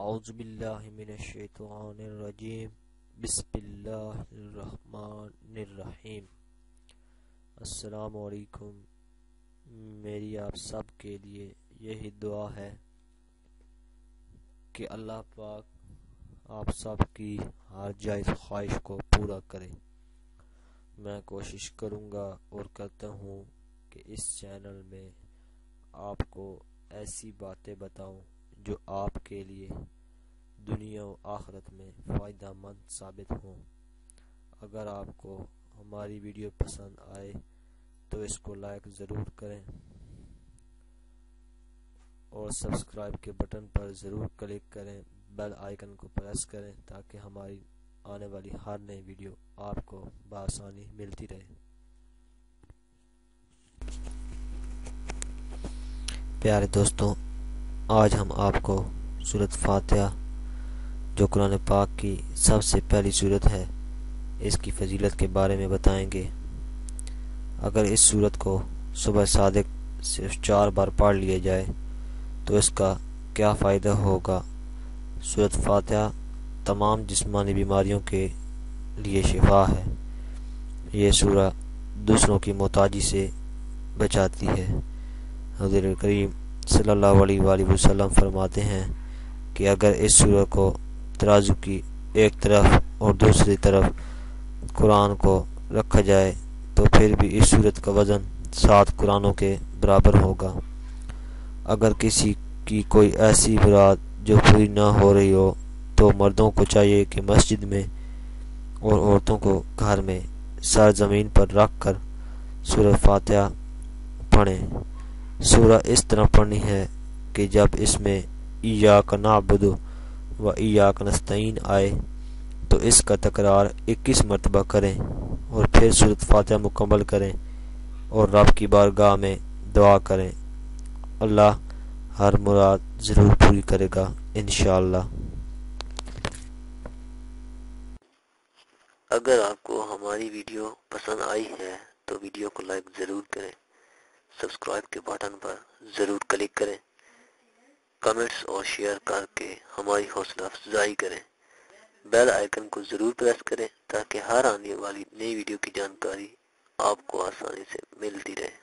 اعوذ باللہ من الشیطان الرجیم بسم اللہ الرحمن الرحیم۔ السلام علیکم۔ میری آپ سب کے لیے یہی دعا ہے کہ اللہ پاک آپ سب کی ہر جائز خواہش کو پورا کرے۔ میں کوشش کروں گا اور کرتا ہوں کہ اس چینل میں آپ کو ایسی باتیں بتاؤں جو آپ کے لیے دنیا و آخرت میں فائدہ مند ثابت ہوں۔ اگر آپ کو ہماری ویڈیو پسند آئے تو اس کو لائک ضرور کریں اور سبسکرائب کے بٹن پر ضرور کلک کریں، بیل آئیکن کو پریس کریں تاکہ ہماری آنے والی ہر نئی ویڈیو آپ کو بآسانی ملتی رہے۔ پیارے دوستوں، آج ہم آپ کو سورۃ فاتحہ جو قرآن پاک کی سب سے پہلی سورت ہے، اس کی فضیلت کے بارے میں بتائیں گے۔ اگر اس سورت کو صبح صادق صرف 4 بار پڑھ لیا جائے تو اس کا کیا فائدہ ہوگا۔ سورۃ فاتحہ تمام جسمانی بیماریوں کے لیے شفا ہے۔ یہ سورہ دوسروں کی محتاجی سے بچاتی ہے۔ حضور کریم صلی اللہ علیہ وآلہ وسلم فرماتے ہیں کہ اگر اس سورہ کو ترازو کی ایک طرف اور دوسری طرف قرآن کو رکھا جائے تو پھر بھی اس سورت کا وزن 7 قرآنوں کے برابر ہوگا۔ اگر کسی کی کوئی ایسی مراد جو پوری نہ ہو رہی ہو تو مردوں کو چاہیے کہ مسجد میں اور عورتوں کو گھر میں سر زمین پر رکھ کر سورہ فاتحہ پڑھیں۔ سورہ اس طرح پڑھنی ہے کہ جب اس میں ایاک نعبد و ایاک نستعین آئے تو اس کا تکرار 21 مرتبہ کریں اور پھر سورۃ فاتحہ مکمل کریں اور رب کی بارگاہ میں دعا کریں۔ اللہ ہر مراد ضرور پوری کرے گا انشاءاللہ۔ اگر آپ کو ہماری ویڈیو پسند آئی ہے تو ویڈیو کو لائک ضرور کریں، سبسکرائب کے بٹن پر ضرور کلک کریں، کمنٹس اور شیئر کر کے ہماری حوصلہ افزائی کریں، بیل آئیکن کو ضرور پریس کریں تاکہ ہر آنے والی نئی ویڈیو کی جانکاری آپ کو آسانی سے ملتی رہے۔